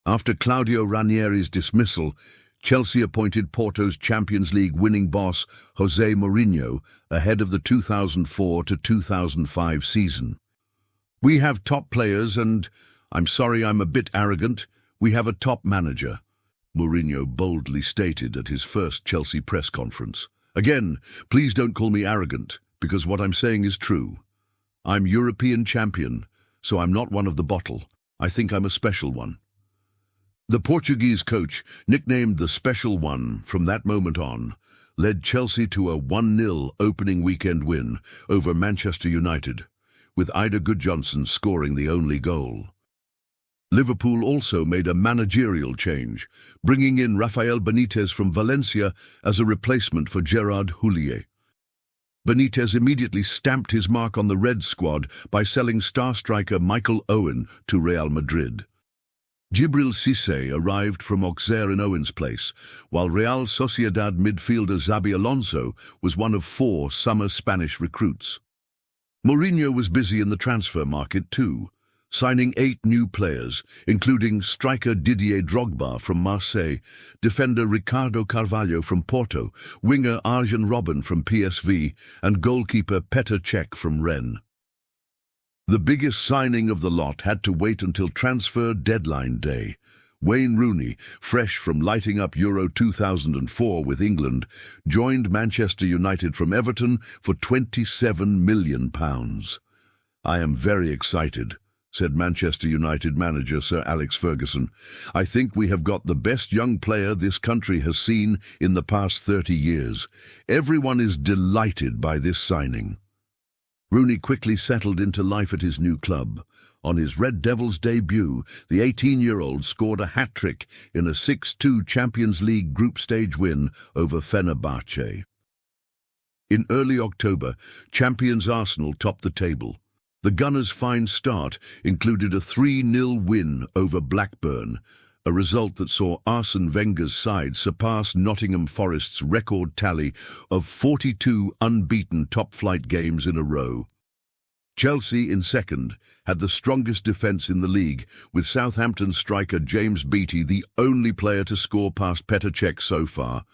After Claudio Ranieri's dismissal, Chelsea appointed Porto's Champions League winning boss José Mourinho ahead of the 2004 to 2005 season. "We have top players and, I'm sorry I'm a bit arrogant, we have a top manager," Mourinho boldly stated at his first Chelsea press conference. "Again, please don't call me arrogant, because what I'm saying is true. I'm European champion, so I'm not one of the bottle. I think I'm a special one." The Portuguese coach, nicknamed the Special One from that moment on, led Chelsea to a 1-0 opening weekend win over Manchester United, with Ida Gudjohnsen scoring the only goal. Liverpool also made a managerial change, bringing in Rafael Benitez from Valencia as a replacement for Gerard Houllier. Benitez immediately stamped his mark on the Red squad by selling star striker Michael Owen to Real Madrid. Djibril Cissé arrived from Auxerre in Owen's place, while Real Sociedad midfielder Xabi Alonso was one of 4 summer Spanish recruits. Mourinho was busy in the transfer market too, signing 8 new players, including striker Didier Drogba from Marseille, defender Ricardo Carvalho from Porto, winger Arjen Robben from PSV, and goalkeeper Petr Cech from Rennes. The biggest signing of the lot had to wait until transfer deadline day. Wayne Rooney, fresh from lighting up Euro 2004 with England, joined Manchester United from Everton for £27 million. "I am very excited," said Manchester United manager Sir Alex Ferguson. "I think we have got the best young player this country has seen in the past 30 years. Everyone is delighted by this signing." Rooney quickly settled into life at his new club. On his Red Devils debut, the 18-year-old scored a hat-trick in a 6-2 Champions League group stage win over Fenerbahce. In early October, champions Arsenal topped the table. The Gunners' fine start included a 3-0 win over Blackburn, a result that saw Arsene Wenger's side surpass Nottingham Forest's record tally of 42 unbeaten top-flight games in a row. Chelsea, in second, had the strongest defence in the league, with Southampton striker James Beattie the only player to score past Petr Cech so far.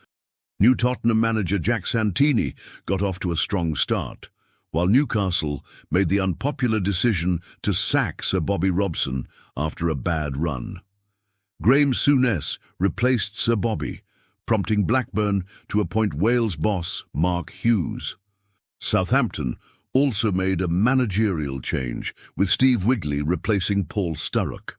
New Tottenham manager Jack Santini got off to a strong start, while Newcastle made the unpopular decision to sack Sir Bobby Robson after a bad run. Graham Souness replaced Sir Bobby, prompting Blackburn to appoint Wales boss Mark Hughes. Southampton also made a managerial change, with Steve Wigley replacing Paul Sturrock.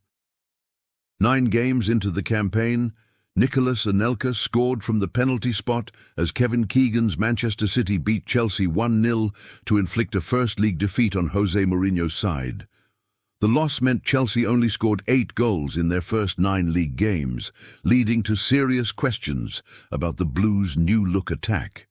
9 games into the campaign, Nicolas Anelka scored from the penalty spot as Kevin Keegan's Manchester City beat Chelsea 1-0 to inflict a first league defeat on José Mourinho's side. The loss meant Chelsea only scored 8 goals in their first 9 league games, leading to serious questions about the Blues' new-look attack.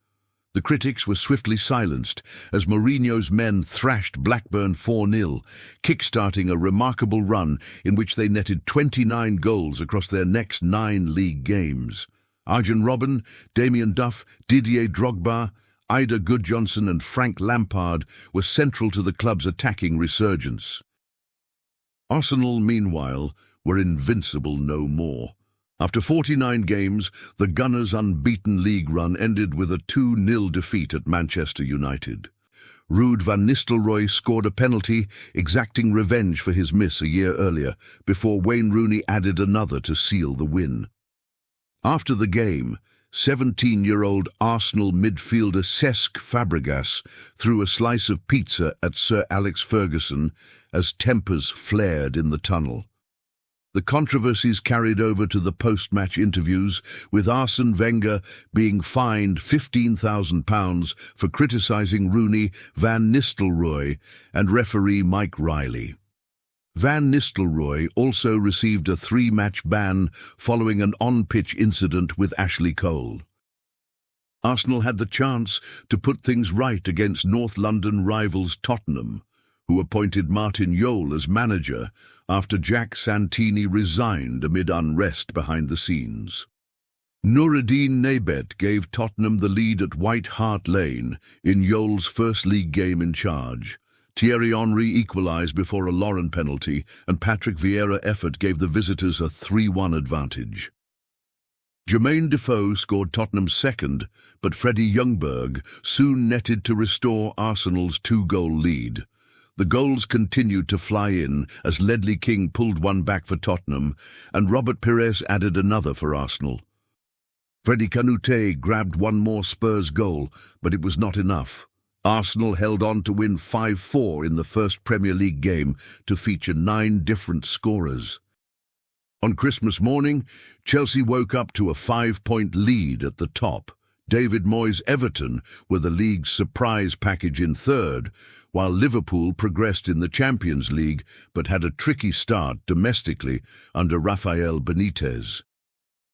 The critics were swiftly silenced as Mourinho's men thrashed Blackburn 4-0, kick-starting a remarkable run in which they netted 29 goals across their next 9 league games. Arjen Robben, Damien Duff, Didier Drogba, Ida Gudjohnsen and Frank Lampard were central to the club's attacking resurgence. Arsenal, meanwhile, were invincible no more. After 49 games, the Gunners' unbeaten league run ended with a 2-0 defeat at Manchester United. Ruud van Nistelrooy scored a penalty, exacting revenge for his miss a year earlier, before Wayne Rooney added another to seal the win. After the game, 17-year-old Arsenal midfielder Cesc Fabregas threw a slice of pizza at Sir Alex Ferguson as tempers flared in the tunnel. The controversies carried over to the post-match interviews, with Arsene Wenger being fined £15,000 for criticising Rooney, Van Nistelrooy and referee Mike Riley. Van Nistelrooy also received a 3-match ban following an on-pitch incident with Ashley Cole. Arsenal had the chance to put things right against North London rivals Tottenham, who appointed Martin Jol as manager after Jack Santini resigned amid unrest behind the scenes. Noureddine Nebet gave Tottenham the lead at White Hart Lane in Jol's first league game in charge, Thierry Henry equalised before a Lauren penalty, and Patrick Vieira effort gave the visitors a 3-1 advantage. Jermaine Defoe scored Tottenham's second, but Freddie Ljungberg soon netted to restore Arsenal's 2-goal lead. The goals continued to fly in as Ledley King pulled one back for Tottenham, and Robert Pires added another for Arsenal. Freddie Kanouté grabbed one more Spurs goal, but it was not enough. Arsenal held on to win 5-4 in the first Premier League game to feature 9 different scorers. On Christmas morning, Chelsea woke up to a 5-point lead at the top. David Moyes' Everton were the league's surprise package in third, while Liverpool progressed in the Champions League but had a tricky start domestically under Rafael Benitez.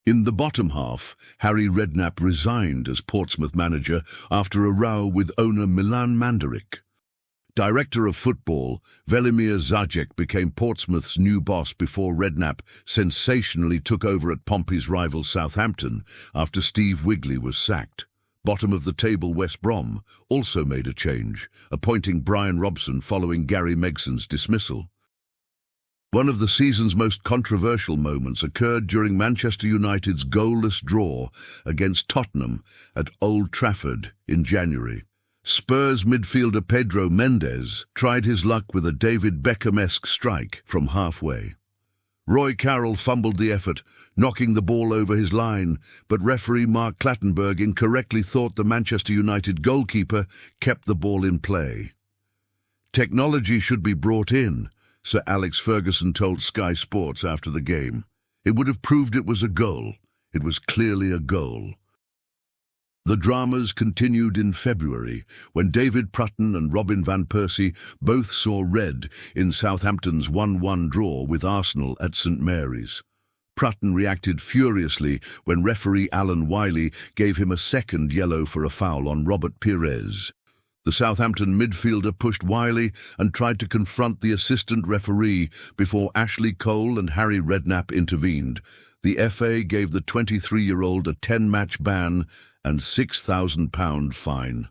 In the bottom half, Harry Redknapp resigned as Portsmouth manager after a row with owner Milan Mandaric. Director of football, Velimir Zajic became Portsmouth's new boss before Redknapp sensationally took over at Pompey's rival Southampton after Steve Wigley was sacked. Bottom of the table West Brom also made a change, appointing Brian Robson following Gary Megson's dismissal. One of the season's most controversial moments occurred during Manchester United's goalless draw against Tottenham at Old Trafford in January. Spurs midfielder Pedro Mendes tried his luck with a David Beckham-esque strike from halfway. Roy Carroll fumbled the effort, knocking the ball over his line, but referee Mark Clattenburg incorrectly thought the Manchester United goalkeeper kept the ball in play. Technology should be brought in, Sir Alex Ferguson told Sky Sports after the game. It would have proved it was a goal. It was clearly a goal. The dramas continued in February, when David Prutton and Robin van Persie both saw red in Southampton's 1-1 draw with Arsenal at St Mary's. Prutton reacted furiously when referee Alan Wiley gave him a second yellow for a foul on Robert Pires. The Southampton midfielder pushed Wiley and tried to confront the assistant referee before Ashley Cole and Harry Redknapp intervened. The FA gave the 23-year-old a 10-match ban and £6,000 fine.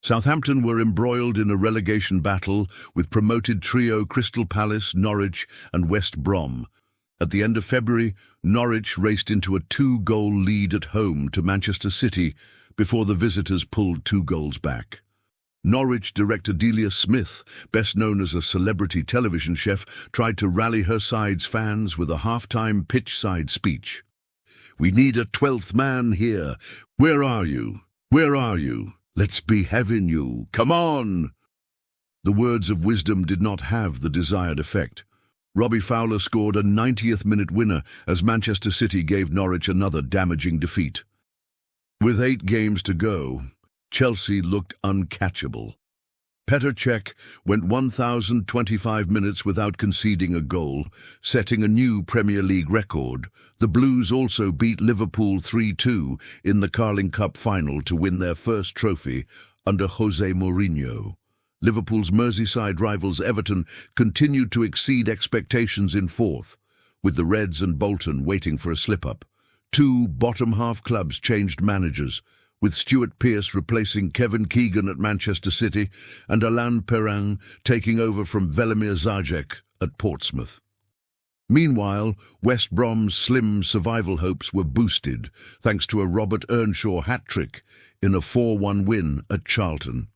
Southampton were embroiled in a relegation battle with promoted trio Crystal Palace, Norwich and West Brom. At the end of February, Norwich raced into a 2-goal lead at home to Manchester City before the visitors pulled 2 goals back. Norwich director Delia Smith, best known as a celebrity television chef, tried to rally her side's fans with a half-time pitch-side speech. "We need a 12th man here. Where are you? Where are you? Let's be having you. Come on!" The words of wisdom did not have the desired effect. Robbie Fowler scored a 90th-minute winner as Manchester City gave Norwich another damaging defeat. With 8 games to go, Chelsea looked uncatchable. Petr Cech went 1,025 minutes without conceding a goal, setting a new Premier League record. The Blues also beat Liverpool 3-2 in the Carling Cup final to win their first trophy under Jose Mourinho. Liverpool's Merseyside rivals Everton continued to exceed expectations in fourth, with the Reds and Bolton waiting for a slip-up. 2 bottom-half clubs changed managers, with Stuart Pearce replacing Kevin Keegan at Manchester City and Alain Perrin taking over from Velimir Zajic at Portsmouth. Meanwhile, West Brom's slim survival hopes were boosted thanks to a Robert Earnshaw hat-trick in a 4-1 win at Charlton.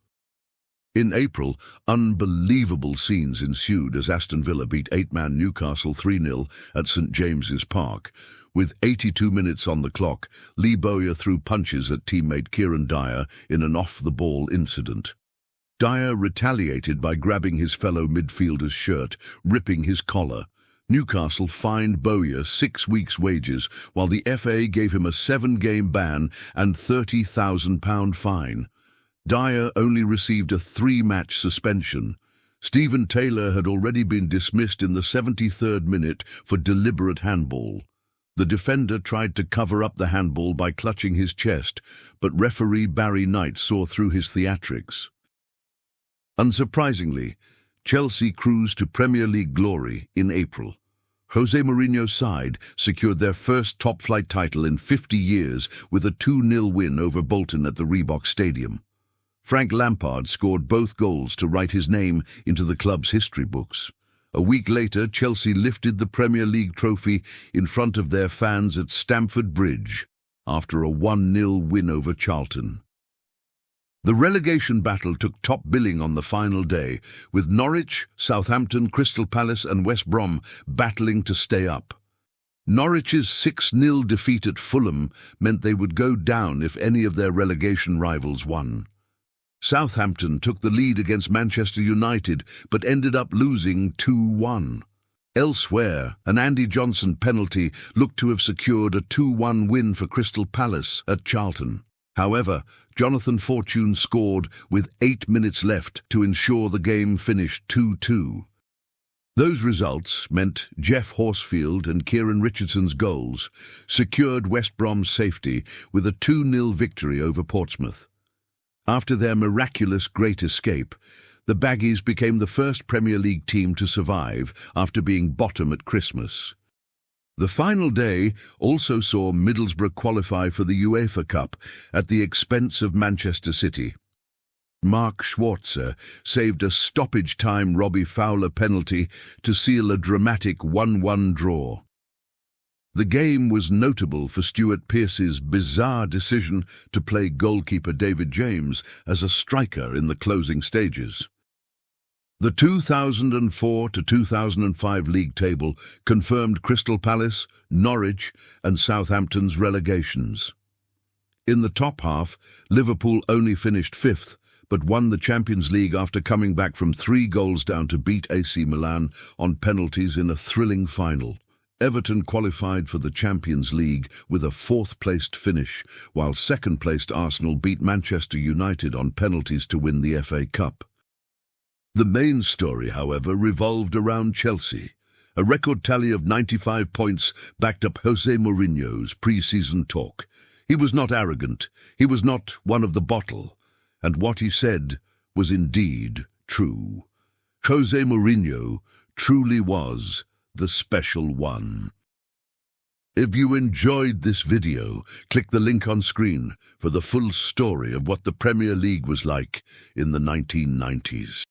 In April, unbelievable scenes ensued as Aston Villa beat 8-man Newcastle 3-0 at St James's Park. With 82 minutes on the clock, Lee Bowyer threw punches at teammate Kieron Dyer in an off-the-ball incident. Dyer retaliated by grabbing his fellow midfielder's shirt, ripping his collar. Newcastle fined Bowyer 6 weeks' wages, while the FA gave him a 7-game ban and £30,000 fine. Dyer only received a 3-match suspension. Stephen Taylor had already been dismissed in the 73rd minute for deliberate handball. The defender tried to cover up the handball by clutching his chest, but referee Barry Knight saw through his theatrics. Unsurprisingly, Chelsea cruised to Premier League glory in April. Jose Mourinho's side secured their first top-flight title in 50 years with a 2-0 win over Bolton at the Reebok Stadium. Frank Lampard scored both goals to write his name into the club's history books. A week later, Chelsea lifted the Premier League trophy in front of their fans at Stamford Bridge after a 1-0 win over Charlton. The relegation battle took top billing on the final day, with Norwich, Southampton, Crystal Palace and West Brom battling to stay up. Norwich's 6-0 defeat at Fulham meant they would go down if any of their relegation rivals won. Southampton took the lead against Manchester United, but ended up losing 2-1. Elsewhere, an Andy Johnson penalty looked to have secured a 2-1 win for Crystal Palace at Charlton. However, Jonathan Fortune scored with 8 minutes left to ensure the game finished 2-2. Those results meant Jeff Horsfield and Kieran Richardson's goals secured West Brom's safety with a 2-0 victory over Portsmouth. After their miraculous great escape, the Baggies became the first Premier League team to survive after being bottom at Christmas. The final day also saw Middlesbrough qualify for the UEFA Cup at the expense of Manchester City. Mark Schwarzer saved a stoppage-time Robbie Fowler penalty to seal a dramatic 1-1 draw. The game was notable for Stuart Pearce's bizarre decision to play goalkeeper David James as a striker in the closing stages. The 2004 to 2005 league table confirmed Crystal Palace, Norwich and Southampton's relegations. In the top half, Liverpool only finished 5th, but won the Champions League after coming back from 3 goals down to beat AC Milan on penalties in a thrilling final. Everton qualified for the Champions League with a 4th-placed finish, while 2nd-placed Arsenal beat Manchester United on penalties to win the FA Cup. The main story, however, revolved around Chelsea. A record tally of 95 points backed up Jose Mourinho's pre-season talk. He was not arrogant, he was not one of the bottle, and what he said was indeed true. Jose Mourinho truly was the special one. If you enjoyed this video, click the link on screen for the full story of what the Premier League was like in the 1990s.